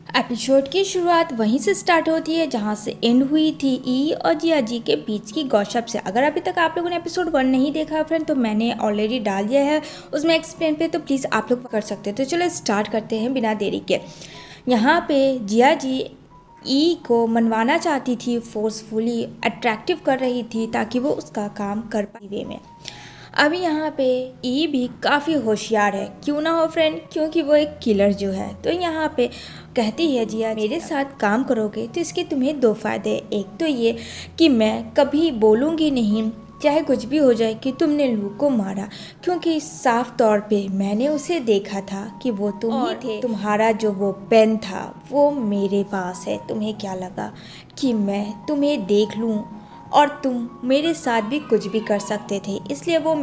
Episode की शुरुआत वहीं से स्टार्ट होती है जहां से एंड हुई थी ई और जिया जी के बीच की गॉसिप से। अगर अभी तक आप लोगों ने एपिसोड 1 नहीं देखा है फ्रेंड, तो मैंने ऑलरेडी डाल दिया है उसमें एक्सप्लेन पे, तो प्लीज़ आप लोग कर सकते हैं। तो चलो स्टार्ट करते हैं बिना देरी के। यहाँ पे जिया जी ई को मनवाना चाहती थी, फोर्सफुली अट्रैक्टिव कर रही थी ताकि वो उसका काम कर पाए वे में। अभी यहाँ पे ई भी काफ़ी होशियार है, क्यों ना हो फ्रेंड, क्योंकि वो एक किलर जो है। तो यहाँ पे कहती है जिया मेरे साथ काम करोगे तो इसके तुम्हें दो फ़ायदे। एक तो ये कि मैं कभी बोलूँगी नहीं चाहे कुछ भी हो जाए कि तुमने लू को मारा, क्योंकि साफ तौर पे मैंने उसे देखा था कि वो तुम ही थे। तुम्हारा जो वो पेन था वो मेरे पास है। तुम्हें क्या लगा कि मैं तुम्हें देख लूँ और तुम मेरे साथ भी कुछ भी कर सकते थे, इसलिए वो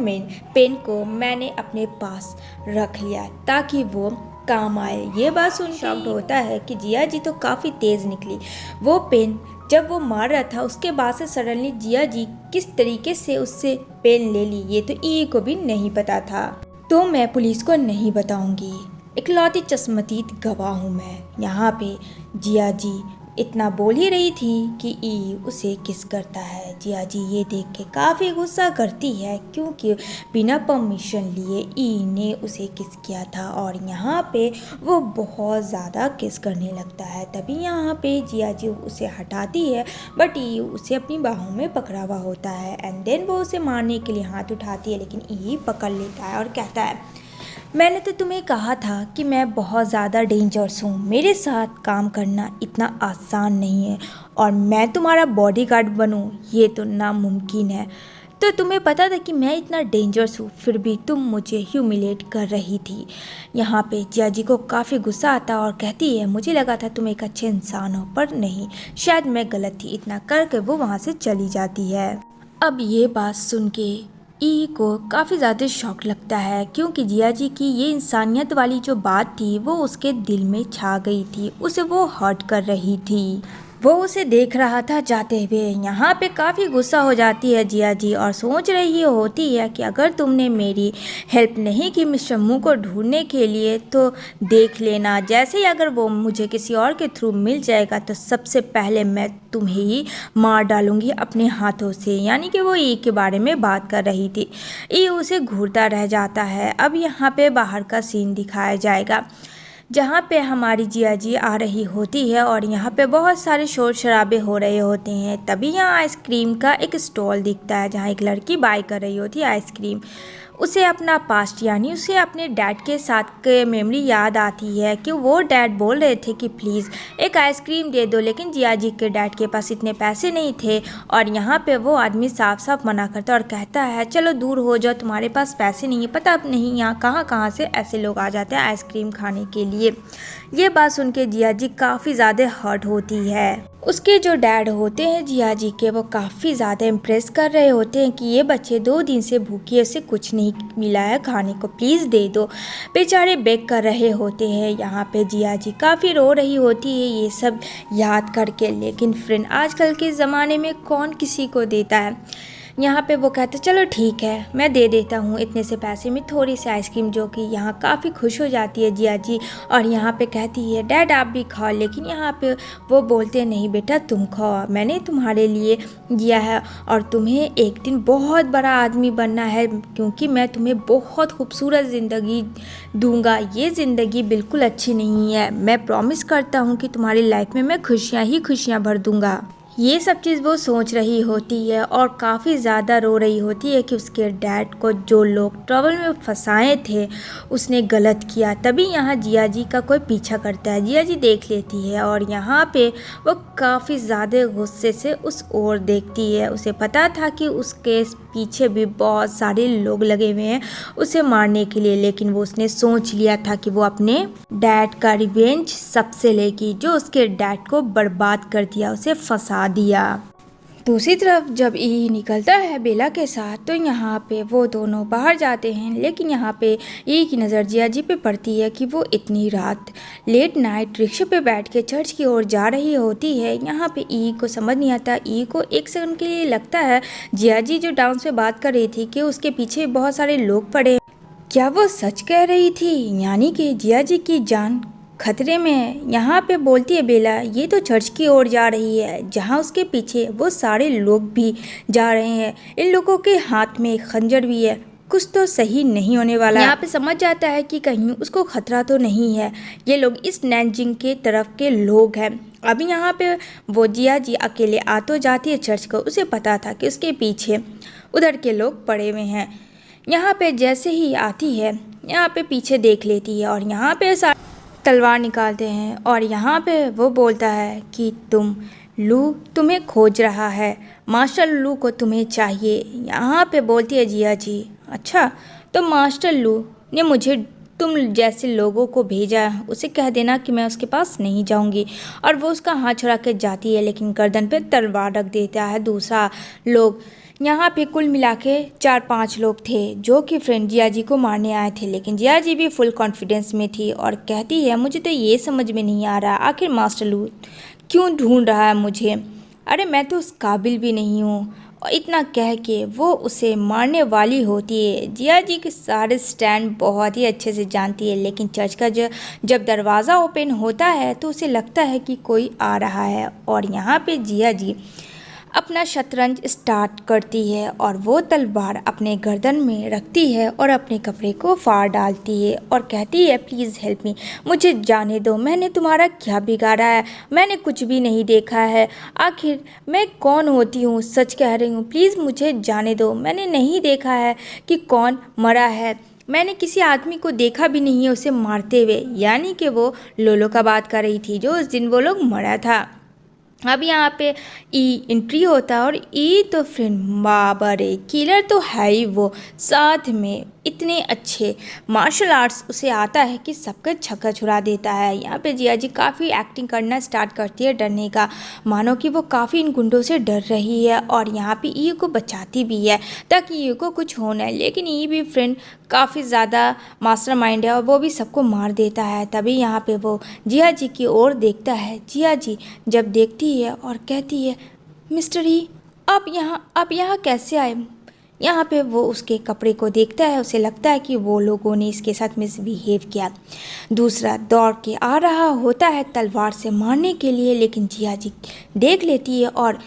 पेन को मैंने अपने पास रख लिया ताकि वो काम आए। ये बात सुन शॉक्ड होता है कि जिया जी तो काफ़ी तेज़ निकली। वो पेन जब वो मार रहा था उसके बाद से सडनली जिया जी किस तरीके से उससे पेन ले ली, ये तो ई को भी नहीं पता था। तो मैं पुलिस को नहीं बताऊंगी, इकलौती चश्मदीद गवाह हूँ मैं। यहाँ पे जिया जी इतना बोल ही रही थी कि ई उसे किस करता है। जिया जी ये देख के काफ़ी गुस्सा करती है, क्योंकि बिना परमिशन लिए ई ने उसे किस किया था और यहाँ पे वो बहुत ज़्यादा किस करने लगता है। तभी यहाँ पे जिया जी उसे हटाती है, बट ई उसे अपनी बाहों में पकड़ा हुआ होता है। एंड देन वो उसे मारने के लिए हाथ उठाती है, लेकिन ई पकड़ लेता है और कहता है मैंने तो तुम्हें कहा था कि मैं बहुत ज़्यादा डेंजरस हूँ, मेरे साथ काम करना इतना आसान नहीं है और मैं तुम्हारा बॉडीगार्ड बनूँ ये तो नामुमकिन है। तो तुम्हें पता था कि मैं इतना डेंजरस हूँ, फिर भी तुम मुझे ह्यूमिलेट कर रही थी। यहाँ पे जिया जी को काफ़ी गुस्सा आता और कहती है मुझे लगा था तुम एक अच्छे इंसान हो, पर नहीं, शायद मैं गलत थी। इतना करके वो वहाँ से चली जाती है। अब ये बात सुन के ई को काफ़ी ज़्यादा शौक लगता है, क्योंकि जिया जी की ये इंसानियत वाली जो बात थी वो उसके दिल में छा गई थी, उसे वो हर्ट कर रही थी। वो उसे देख रहा था जाते हुए। यहाँ पे काफ़ी गुस्सा हो जाती है जिया जी और सोच रही होती है कि अगर तुमने मेरी हेल्प नहीं की मिस्टर मू को ढूंढने के लिए तो देख लेना, जैसे ही अगर वो मुझे किसी और के थ्रू मिल जाएगा तो सबसे पहले मैं तुम्हें ही मार डालूंगी अपने हाथों से। यानी कि वो ई के बारे में बात कर रही थी। ई उसे घूरता रह जाता है। अब यहाँ पे बाहर का सीन दिखाया जाएगा जहाँ पे हमारी जिया जी आ रही होती है और यहाँ पे बहुत सारे शोर शराबे हो रहे होते हैं। तभी यहाँ आइसक्रीम का एक स्टॉल दिखता है जहाँ एक लड़की बाय कर रही होती है आइसक्रीम। उसे अपना पास्ट यानी उसे अपने डैड के साथ के मेमोरी याद आती है कि वो डैड बोल रहे थे कि प्लीज़ एक आइसक्रीम दे दो, लेकिन जिया जी के डैड के पास इतने पैसे नहीं थे और यहाँ पे वो आदमी साफ साफ मना करता और कहता है चलो दूर हो जाओ, तुम्हारे पास पैसे नहीं है। पता नहीं यहाँ कहाँ कहाँ से ऐसे लोग आ जाते हैं आइसक्रीम खाने के लिए। ये बात सुन के जिया जी काफ़ी ज़्यादा हर्ट होती है। उसके जो डैड होते हैं जिया जी के, वो काफ़ी ज़्यादा इम्प्रेस कर रहे होते हैं कि ये बच्चे 2 दिन से भूखी है, उसे कुछ नहीं मिला है खाने को, प्लीज़ दे दो। बेचारे बेग कर रहे होते हैं। यहाँ पे जिया जी काफ़ी रो रही होती है ये सब याद करके, लेकिन फ्रेंड आजकल के ज़माने में कौन किसी को देता है। यहाँ पे वो कहते चलो ठीक है मैं दे देता हूँ इतने से पैसे में थोड़ी सी आइसक्रीम, जो कि यहाँ काफ़ी खुश हो जाती है जिया जी और यहाँ पे कहती है डैड आप भी खाओ। लेकिन यहाँ पे वो बोलते नहीं बेटा तुम खाओ, मैंने तुम्हारे लिए दिया है और तुम्हें एक दिन बहुत बड़ा आदमी बनना है, क्योंकि मैं तुम्हें बहुत खूबसूरत ज़िंदगी दूंगा। ये ज़िंदगी बिल्कुल अच्छी नहीं है, मैं प्रॉमिस करता हूँ कि तुम्हारी लाइफ में मैं खुशियाँ ही खुशियाँ भर दूंगा। ये सब चीज़ वो सोच रही होती है और काफ़ी ज़्यादा रो रही होती है कि उसके डैड को जो लोग ट्रबल में फंसाए थे उसने गलत किया। तभी यहाँ जिया जी का कोई पीछा करता है। जिया जी देख लेती है और यहाँ पे वो काफ़ी ज़्यादा गुस्से से उस ओर देखती है। उसे पता था कि उसके पीछे भी बहुत सारे लोग लगे हुए हैं उसे मारने के लिए, लेकिन वो उसने सोच लिया था कि वो अपने डैड का रिवेंज सबसे लेगी जो उसके डैड को बर्बाद कर दिया, उसे फंसा दिया। दूसरी तरफ जब ई निकलता है बेला के साथ, तो यहाँ पे वो दोनों बाहर जाते हैं, लेकिन यहाँ पे ई की नज़र जिया जी पे पड़ती है कि वो इतनी रात लेट नाइट रिक्शे पे बैठ के चर्च की ओर जा रही होती है। यहाँ पे ई को समझ नहीं आता। ई को एक सेकंड के लिए लगता है जिया जी जो डांस पे बात कर रही थी कि उसके पीछे बहुत सारे लोग पड़े, क्या वो सच कह रही थी, यानी कि जिया जी की जान खतरे में है। यहाँ पे बोलती है बेला, ये तो चर्च की ओर जा रही है जहाँ उसके पीछे वो सारे लोग भी जा रहे हैं। इन लोगों के हाथ में एक खंजर भी है, कुछ तो सही नहीं होने वाला। यहाँ पे समझ जाता है कि कहीं उसको खतरा तो नहीं है। ये लोग इस नैनजिंग के तरफ के लोग हैं। अभी यहाँ पे वो जिया जी अकेले आ तो जाती है चर्च को, उसे पता था कि उसके पीछे उधर के लोग पड़े हुए हैं। यहाँ पे जैसे ही आती है, यहाँ पे पीछे देख लेती है और यहाँ पे तलवार निकालते हैं और यहाँ पे वो बोलता है कि लू तुम्हें खोज रहा है, मास्टर लू को तुम्हें चाहिए। यहाँ पे बोलती है जिया जी, अच्छा तो मास्टर लू ने मुझे तुम जैसे लोगों को भेजा, उसे कह देना कि मैं उसके पास नहीं जाऊंगी। और वो उसका हाथ छुड़ा के जाती है, लेकिन गर्दन पे तलवार रख देता है दूसरा लोग। यहाँ पे कुल मिला के 4-5 लोग थे जो कि फ्रेंड जिया जी को मारने आए थे, लेकिन जिया जी भी फुल कॉन्फिडेंस में थी और कहती है मुझे तो ये समझ में नहीं आ रहा आखिर मास्टर लू क्यों ढूंढ रहा है मुझे, अरे मैं तो उस काबिल भी नहीं हूँ। और इतना कह के वो उसे मारने वाली होती है। जिया जी के सारे स्टैंड बहुत ही अच्छे से जानती है, लेकिन चर्च का जब दरवाज़ा ओपन होता है तो उसे लगता है कि कोई आ रहा है और यहाँ पे जिया जी अपना शतरंज स्टार्ट करती है और वो तलवार अपने गर्दन में रखती है और अपने कपड़े को फाड़ डालती है और कहती है प्लीज़ हेल्प मी, मुझे जाने दो, मैंने तुम्हारा क्या बिगाड़ा है, मैंने कुछ भी नहीं देखा है, आखिर मैं कौन होती हूँ, सच कह रही हूँ, प्लीज़ मुझे जाने दो, मैंने नहीं देखा है कि कौन मरा है, मैंने किसी आदमी को देखा भी नहीं है उसे मारते हुए। यानी कि वो लोलो का बात कर रही थी जो उस दिन वो लोग मरा था। अब यहाँ पे ई एंट्री होता है और ई तो फ्रेंड बाबा रे किलर तो है ही वो, साथ में इतने अच्छे मार्शल आर्ट्स उसे आता है कि सबका छक्का छुड़ा देता है। यहाँ पे जिया जी काफ़ी एक्टिंग करना स्टार्ट करती है डरने का, मानो कि वो काफ़ी इन गुंडों से डर रही है और यहाँ पे ई को बचाती भी है ताकि ई को कुछ हो ना। लेकिन ई भी फ्रेंड काफ़ी ज़्यादा मास्टरमाइंड है और वो भी सबको मार देता है। तभी यहाँ पे वो जिया जी की ओर देखता है। जिया जी जब देखती है और कहती है मिस्टर ई आप यहाँ कैसे आए। यहाँ पे वो उसके कपड़े को देखता है, उसे लगता है कि वो लोगों ने इसके साथ मिसबिहेव किया। दूसरा दौड़ के आ रहा होता है तलवार से मारने के लिए, लेकिन जिया जी देख लेती है और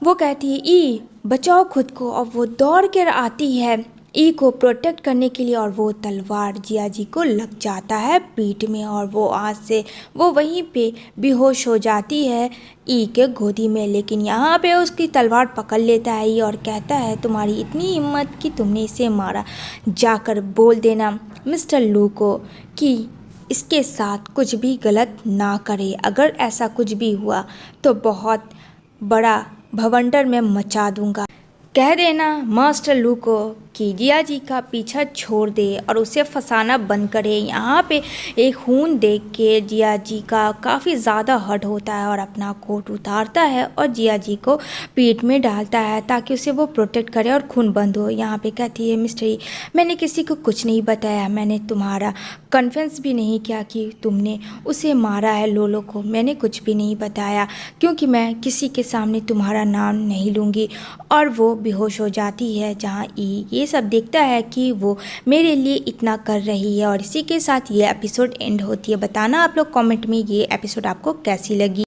वो कहती है ई बचाओ खुद को, और वो दौड़ कर आती है ई को प्रोटेक्ट करने के लिए और वो तलवार जिया जी को लग जाता है पीठ में और वो आज से वो वहीं पे बेहोश हो जाती है ई के गोदी में। लेकिन यहाँ पे उसकी तलवार पकड़ लेता है ई और कहता है तुम्हारी इतनी हिम्मत कि तुमने इसे मारा, जाकर बोल देना मिस्टर लू को कि इसके साथ कुछ भी गलत ना करे, अगर ऐसा कुछ भी हुआ तो बहुत बड़ा भवंडर में मचा दूंगा। कह देना मास्टर लू को कि जिया जी का पीछा छोड़ दे और उसे फंसाना बंद करे। यहाँ पे एक खून देख के जिया जी का काफ़ी ज़्यादा हर्ट होता है और अपना कोट उतारता है और जिया जी को पीठ में डालता है ताकि उसे वो प्रोटेक्ट करे और खून बंद हो। यहाँ पे कहती है मिस्टर ई मैंने किसी को कुछ नहीं बताया, मैंने तुम्हारा कन्फेंस भी नहीं किया कि तुमने उसे मारा है लोलो को, मैंने कुछ भी नहीं बताया क्योंकि मैं किसी के सामने तुम्हारा नाम नहीं लूँगी। और वो बेहोश हो जाती है जहाँ ई ये सब देखता है कि वो मेरे लिए इतना कर रही है। और इसी के साथ ये एपिसोड एंड होती है। बताना आप लोग कमेंट में ये एपिसोड आपको कैसी लगी।